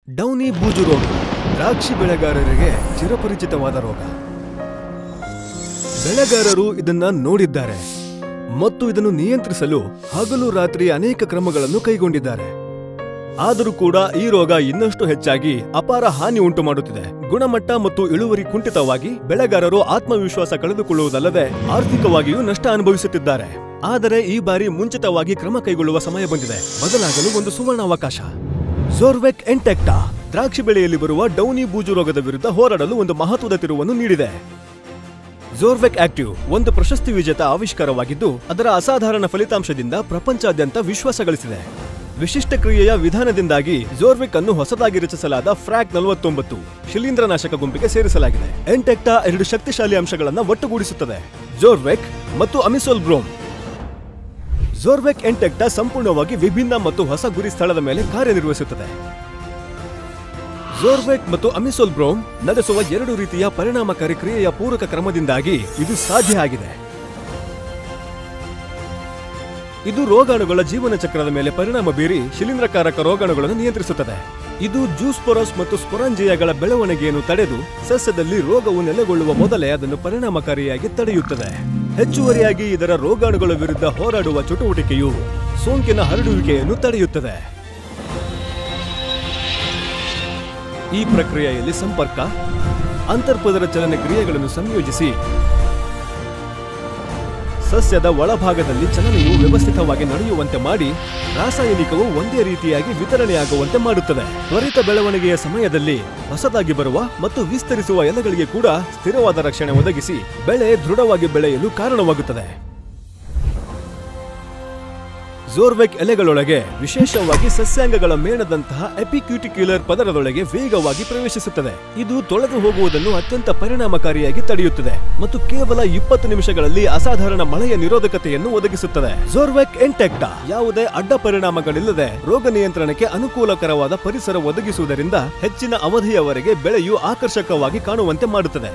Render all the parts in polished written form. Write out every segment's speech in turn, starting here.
Downy ಬೂಜು ರೋಗ ದ್ರಾಕ್ಷಿ ಬೆಳೆಗಾರರಿಗೆ ಚಿರಪರಿಚಿತವಾದ ರೋಗ. ಬೆಳೆಗಾರರು ಇದನ್ನ ನೋಡಿದ್ದಾರೆ ಮತ್ತು ಇದನ್ನು ನಿಯಂತ್ರಿಸಲು ಹಗಲು ರಾತ್ರಿ ಅನೇಕ ಕ್ರಮಗಳನ್ನು ಕೈಗೊಂಡಿದ್ದಾರೆ. ಆದರೂ ಕೂಡ ಈ ರೋಗ ಇನ್ನಷ್ಟು ಹೆಚ್ಚಾಗಿ ಅಪಾರ ಹಾನಿ ಉಂಟು ಮಾಡುತ್ತಿದೆ. ಗುಣಮಟ್ಟ ಮತ್ತು ಇಳುವರಿ ಕುಂಠಿತವಾಗಿ ಬೆಳೆಗಾರರು ಆತ್ಮವಿಶ್ವಾಸ ಕಳೆದುಕೊಳ್ಳುವುದಲ್ಲದೆ ಆರ್ಥಿಕವಾಗಿಯೂ ನಷ್ಟ ಅನುಭವಿಸುತ್ತಿದ್ದಾರೆ. ಆದರೆ ಈ ಬಾರಿ ಮುಂಚಿತವಾಗಿ ಕ್ರಮ ಕೈಗೊಳ್ಳುವ ಸಮಯ ಬಂದಿದೆ. ಬದಲಾಗಲು ಒಂದು ಸುವರ್ಣಾವಕಾಶ. ಝೋರ್ವೆಕ್ ಎಂಟೆಕ್ಟಾ ದ್ರಾಕ್ಷಿ ಬೆಳೆಯಲ್ಲಿ ಬರುವ ಡೌನಿ ಬೂಜು ರೋಗದ ವಿರುದ್ಧ ಹೋರಾಡಲು ಒಂದು ಮಹತ್ವದ ತಿರುವನ್ನು ನೀಡಿದೆ. ಝೋರ್ವೆಕ್ ಆಕ್ಟಿವ್ ಒಂದು ಪ್ರಶಸ್ತಿ ವಿಜೇತ ಆವಿಷ್ಕಾರವಾಗಿದ್ದು, ಅದರ ಅಸಾಧಾರಣ ಫಲಿತಾಂಶದಿಂದ ಪ್ರಪಂಚಾದ್ಯಂತ ವಿಶ್ವಾಸ ಗಳಿಸಿದೆ. ವಿಶಿಷ್ಟ ಕ್ರಿಯೆಯ ವಿಧಾನದಿಂದಾಗಿ ಝೋರ್ವೆಕ್ ಅನ್ನು ಹೊಸದಾಗಿ ರಚಿಸಲಾದ ಫ್ರಾಕ್ 49 ಶಿಲೀಂಧ್ರನಾಶಕ ಗುಂಪಿಗೆ ಸೇರಿಸಲಾಗಿದೆ. ಎಂಟೆಕ್ಟಾ 2 ಶಕ್ತಿಶಾಲಿ ಅಂಶಗಳನ್ನು ಒಟ್ಟುಗೂಡಿಸುತ್ತದೆ: ಝೋರ್ವೆಕ್ ಮತ್ತು ಅಮಿಸೋಲ್ ಬ್ರೋಮ್. ಝೋರ್ವೆಕ್ ಎಂಟೆಕ್ಟಾ ಸಂಪೂರ್ಣವಾಗಿ ವಿಭಿನ್ನ ಮತ್ತು ಹೊಸ ಗುರಿ ಸ್ಥಳದ ಮೇಲೆ ಕಾರ್ಯನಿರ್ವಹಿಸುತ್ತದೆ. ಝೋರ್ವೆಕ್ ಮತ್ತು ಅಮಿಸೋಲ್ ಬ್ರೋಮ್ ನಡೆಸುವ 2 ರೀತಿಯ ಪರಿಣಾಮಕಾರಿ ಕ್ರಿಯೆಯ ಪೂರಕ ಕ್ರಮದಿಂದಾಗಿ ಇದು ಸಾಧ್ಯ ಆಗಿದೆ. ಇದು ರೋಗಾಣುಗಳ ಜೀವನ ಚಕ್ರದ ಮೇಲೆ ಪರಿಣಾಮ ಬೀರಿ ಶಿಲೀಂಧ್ರಕಾರಕ ರೋಗಾಣುಗಳನ್ನು ನಿಯಂತ್ರಿಸುತ್ತದೆ. ಇದು ಜೂಸ್ಪೊರಸ್ ಮತ್ತು ಸ್ಪೊರಾಂಜಿಯಾಗಳ ಬೆಳವಣಿಗೆಯನ್ನು ತಡೆದು ಸಸ್ಯದಲ್ಲಿ ರೋಗವು ನೆಲೆಗೊಳ್ಳುವ ಮೊದಲೇ ಅದನ್ನು ಪರಿಣಾಮಕಾರಿಯಾಗಿ ತಡೆಯುತ್ತದೆ. ಹೆಚ್ಚುವರಿಯಾಗಿ ಇದರ ರೋಗಾಣುಗಳ ವಿರುದ್ಧ ಹೋರಾಡುವ ಚಟುವಟಿಕೆಯು ಸೋಂಕಿನ ಹರಡುವಿಕೆಯನ್ನು ತಡೆಯುತ್ತದೆ. ಈ ಪ್ರಕ್ರಿಯೆಯಲ್ಲಿ ಸಂಪರ್ಕ, ಅಂತರ್ಪದರ ಚಲನೆ ಕ್ರಿಯೆಗಳನ್ನು ಸಂಯೋಜಿಸಿ ಸಸ್ಯದ ಒಳಭಾಗದಲ್ಲಿ ಚಲನೆಯು ವ್ಯವಸ್ಥಿತವಾಗಿ ನಡೆಯುವಂತೆ ಮಾಡಿ ರಾಸಾಯನಿಕವು ಒಂದೇ ರೀತಿಯಾಗಿ ವಿತರಣೆಯಾಗುವಂತೆ ಮಾಡುತ್ತದೆ. ತ್ವರಿತ ಬೆಳವಣಿಗೆಯ ಸಮಯದಲ್ಲಿ ಹೊಸದಾಗಿ ಬರುವ ಮತ್ತು ವಿಸ್ತರಿಸುವ ಎಲೆಗಳಿಗೆ ಕೂಡ ಸ್ಥಿರವಾದ ರಕ್ಷಣೆ ಒದಗಿಸಿ ಬೆಳೆ ದೃಢವಾಗಿ ಬೆಳೆಯಲು ಕಾರಣವಾಗುತ್ತದೆ. ಝೋರ್ವೆಕ್ ಎಲೆಗಳೊಳಗೆ, ವಿಶೇಷವಾಗಿ ಸಸ್ಯಾಂಗಗಳ ಮೇಣದಂತಹ ಎಪಿಕ್ಯೂಟಿಕ್ಯುಲರ್ ಪದರದೊಳಗೆ ವೇಗವಾಗಿ ಪ್ರವೇಶಿಸುತ್ತದೆ. ಇದು ತೊಳೆದು ಹೋಗುವುದನ್ನು ಅತ್ಯಂತ ಪರಿಣಾಮಕಾರಿಯಾಗಿ ತಡೆಯುತ್ತದೆ ಮತ್ತು ಕೇವಲ 20 ನಿಮಿಷಗಳಲ್ಲಿ ಅಸಾಧಾರಣ ಮಳೆಯ ನಿರೋಧಕತೆಯನ್ನು ಒದಗಿಸುತ್ತದೆ. ಝೋರ್ವೆಕ್ ಎಂಟೆಕ್ಟಾ ಯಾವುದೇ ಅಡ್ಡ ಪರಿಣಾಮಗಳಿಲ್ಲದೆ ರೋಗ ನಿಯಂತ್ರಣಕ್ಕೆ ಅನುಕೂಲಕರವಾದ ಪರಿಸರ ಒದಗಿಸುವುದರಿಂದ ಹೆಚ್ಚಿನ ಅವಧಿಯವರೆಗೆ ಬೆಳೆಯು ಆಕರ್ಷಕವಾಗಿ ಕಾಣುವಂತೆ ಮಾಡುತ್ತದೆ.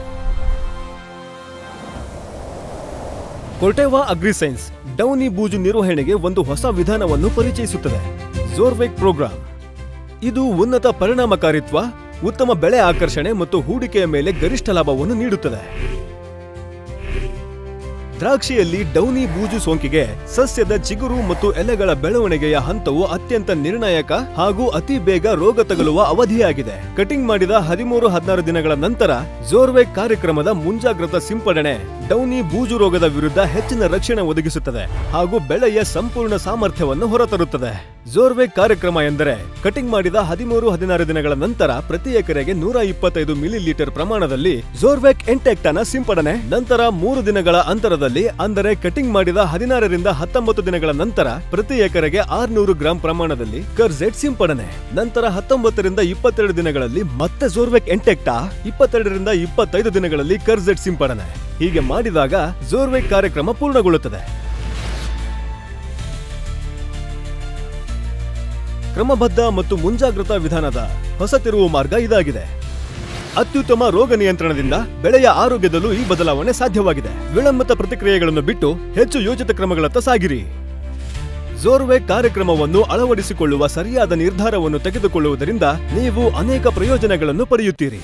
ಕೊರ್ಟೆವಾ ಅಗ್ರಿಸೈನ್ಸ್ ಡೌನಿ ಬೂಜು ನಿರ್ವಹಣೆಗೆ ಒಂದು ಹೊಸ ವಿಧಾನವನ್ನು ಪರಿಚಯಿಸುತ್ತದೆ: ಝೋರ್ವೆಕ್ ಪ್ರೋಗ್ರಾಂ. ಇದು ಉನ್ನತ ಪರಿಣಾಮಕಾರಿತ್ವ, ಉತ್ತಮ ಬೆಳೆ ಆಕರ್ಷಣೆ ಮತ್ತು ಹೂಡಿಕೆಯ ಮೇಲೆ ಗರಿಷ್ಠ ಲಾಭವನ್ನು ನೀಡುತ್ತದೆ. ದ್ರಾಕ್ಷಿಯಲ್ಲಿ ಡೌನಿ ಬೂಜು ಸೋಂಕಿಗೆ ಸಸ್ಯದ ಚಿಗುರು ಮತ್ತು ಎಲೆಗಳ ಬೆಳವಣಿಗೆಯ ಹಂತವು ಅತ್ಯಂತ ನಿರ್ಣಾಯಕ ಹಾಗೂ ಅತಿ ಬೇಗ ರೋಗ ತಗುಲುವ ಅವಧಿಯಾಗಿದೆ. ಕಟಿಂಗ್ ಮಾಡಿದ 13-16 ದಿನಗಳ ನಂತರ ಝೋರ್ವೆಕ್ ಕಾರ್ಯಕ್ರಮದ ಮುಂಜಾಗ್ರತಾ ಸಿಂಪಡಣೆ ಡೌನಿ ಬೂಜು ರೋಗದ ವಿರುದ್ಧ ಹೆಚ್ಚಿನ ರಕ್ಷಣೆ ಒದಗಿಸುತ್ತದೆ ಹಾಗೂ ಬೆಳೆಯ ಸಂಪೂರ್ಣ ಸಾಮರ್ಥ್ಯವನ್ನು ಹೊರತರುತ್ತದೆ. ಝೋರ್ವೆಕ್ ಕಾರ್ಯಕ್ರಮ ಎಂದರೆ ಕಟಿಂಗ್ ಮಾಡಿದ 13-16 ದಿನಗಳ ನಂತರ ಪ್ರತಿ ಎಕರೆಗೆ 125 ಮಿಲಿಲೀಟರ್ ಪ್ರಮಾಣದಲ್ಲಿ ಝೋರ್ವೆಕ್ ಎಂಟೆಕ್ಟಾನ ಸಿಂಪಡಣೆ, ನಂತರ 3 ದಿನಗಳ ಅಂತರದಲ್ಲಿ ಅಂದರೆ ಕಟಿಂಗ್ ಮಾಡಿದ 16-19 ದಿನಗಳ ನಂತರ ಪ್ರತಿ ಎಕರೆಗೆ 600 ಗ್ರಾಂ ಪ್ರಮಾಣದಲ್ಲಿ ಕರ್ಜೆಟ್ ಸಿಂಪಡಣೆ, ನಂತರ 19-22 ದಿನಗಳಲ್ಲಿ ಮತ್ತೆ ಝೋರ್ವೆಕ್ ಎಂಟೆಕ್ಟಾ, 22-25 ದಿನಗಳಲ್ಲಿ ಕರ್ಜೆಟ್ ಸಿಂಪಡಣೆ. ಹೀಗೆ ಮಾಡಿದಾಗ ಝೋರ್ವೆಕ್ ಕಾರ್ಯಕ್ರಮ ಪೂರ್ಣಗೊಳ್ಳುತ್ತದೆ. ಕ್ರಮಬದ್ಧ ಮತ್ತು ಮುಂಜಾಗ್ರತಾ ವಿಧಾನದ ಹೊಸ ತಿರುವು ಮಾರ್ಗ ಇದಾಗಿದೆ. ಅತ್ಯುತ್ತಮ ರೋಗ ನಿಯಂತ್ರಣದಿಂದ ಬೆಳೆಯ ಆರೋಗ್ಯದಲ್ಲೂ ಈ ಬದಲಾವಣೆ ಸಾಧ್ಯವಾಗಿದೆ. ವಿಳಂಬಿತ ಪ್ರತಿಕ್ರಿಯೆಗಳನ್ನು ಬಿಟ್ಟು ಹೆಚ್ಚು ಯೋಜಿತ ಕ್ರಮಗಳತ್ತ ಸಾಗಿರಿ. ಝೋರ್ವೆಕ್ ಕಾರ್ಯಕ್ರಮವನ್ನು ಅಳವಡಿಸಿಕೊಳ್ಳುವ ಸರಿಯಾದ ನಿರ್ಧಾರವನ್ನು ತೆಗೆದುಕೊಳ್ಳುವುದರಿಂದ ನೀವು ಅನೇಕ ಪ್ರಯೋಜನಗಳನ್ನು ಪಡೆಯುತ್ತೀರಿ.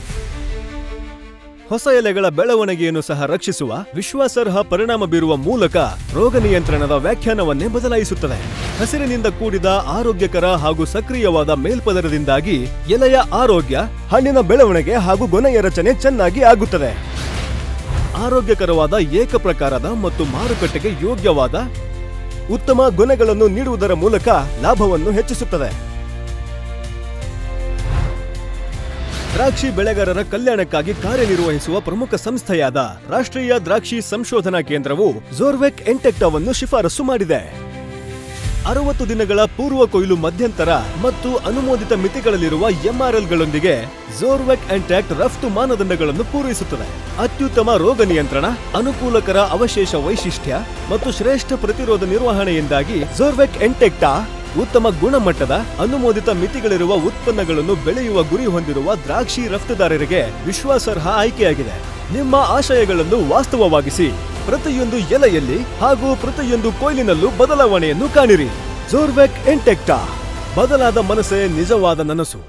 ಹೊಸ ಎಲೆಗಳ ಬೆಳವಣಿಗೆಯನ್ನು ಸಹ ರಕ್ಷಿಸುವ ವಿಶ್ವಾಸಾರ್ಹ ಪರಿಣಾಮ ಬೀರುವ ಮೂಲಕ ರೋಗ ನಿಯಂತ್ರಣದ ವ್ಯಾಖ್ಯಾನವನ್ನೇ ಬದಲಾಯಿಸುತ್ತದೆ. ಹಸಿರಿನಿಂದ ಕೂಡಿದ ಆರೋಗ್ಯಕರ ಹಾಗೂ ಸಕ್ರಿಯವಾದ ಮೇಲ್ಪದರದಿಂದಾಗಿ ಎಲೆಯ ಆರೋಗ್ಯ, ಹಣ್ಣಿನ ಬೆಳವಣಿಗೆ ಹಾಗೂ ಗೊನೆಯ ರಚನೆ ಚೆನ್ನಾಗಿ ಆಗುತ್ತದೆ. ಆರೋಗ್ಯಕರವಾದ ಏಕಪ್ರಕಾರದ ಮತ್ತು ಮಾರುಕಟ್ಟೆಗೆ ಯೋಗ್ಯವಾದ ಉತ್ತಮ ಗೊನೆಗಳನ್ನು ನೀಡುವುದರ ಮೂಲಕ ಲಾಭವನ್ನು ಹೆಚ್ಚಿಸುತ್ತದೆ. ದ್ರಾಕ್ಷಿ ಬೆಳೆಗಾರರ ಕಲ್ಯಾಣಕ್ಕಾಗಿ ಕಾರ್ಯನಿರ್ವಹಿಸುವ ಪ್ರಮುಖ ಸಂಸ್ಥೆಯಾದ ರಾಷ್ಟ್ರೀಯ ದ್ರಾಕ್ಷಿ ಸಂಶೋಧನಾ ಕೇಂದ್ರವು ಝೋರ್ವೆಕ್ ಎಂಟೆಕ್ಟಾವನ್ನು ಶಿಫಾರಸು ಮಾಡಿದೆ. 60 ದಿನಗಳ ಪೂರ್ವ ಕೊಯ್ಲು ಮಧ್ಯಂತರ ಮತ್ತು ಅನುಮೋದಿತ ಮಿತಿಗಳಲ್ಲಿರುವ ಎಂಆರ್ಎಲ್ಗಳೊಂದಿಗೆ ಝೋರ್ವೆಕ್ ಎಂಟೆಕ್ಟ್ ರಫ್ತು ಮಾನದಂಡಗಳನ್ನು ಪೂರೈಸುತ್ತದೆ. ಅತ್ಯುತ್ತಮ ರೋಗ ನಿಯಂತ್ರಣ, ಅನುಕೂಲಕರ ಅವಶೇಷ ವೈಶಿಷ್ಟ್ಯ ಮತ್ತು ಶ್ರೇಷ್ಠ ಪ್ರತಿರೋಧ ನಿರ್ವಹಣೆಯಿಂದಾಗಿ ಝೋರ್ವೆಕ್ ಎಂಟೆಕ್ಟಾ ಉತ್ತಮ ಗುಣಮಟ್ಟದ ಅನುಮೋದಿತ ಮಿತಿಗಳಿರುವ ಉತ್ಪನ್ನಗಳನ್ನು ಬೆಳೆಯುವ ಗುರಿ ಹೊಂದಿರುವ ದ್ರಾಕ್ಷಿ ರಫ್ತುದಾರರಿಗೆ ವಿಶ್ವಾಸಾರ್ಹ ಆಯ್ಕೆಯಾಗಿದೆ. ನಿಮ್ಮ ಆಶಯಗಳನ್ನು ವಾಸ್ತವವಾಗಿಸಿ ಪ್ರತಿಯೊಂದು ಎಲೆಯಲ್ಲಿ ಹಾಗೂ ಪ್ರತಿಯೊಂದು ಕೊಯ್ಲಿನಲ್ಲೂ ಬದಲಾವಣೆಯನ್ನು ಕಾಣಿರಿ. ಝೋರ್ವೆಕ್ ಎಂಟೆಕ್ಟಾ, ಬದಲಾದ ಮನಸ್ಸೇ ನಿಜವಾದ ನನಸು.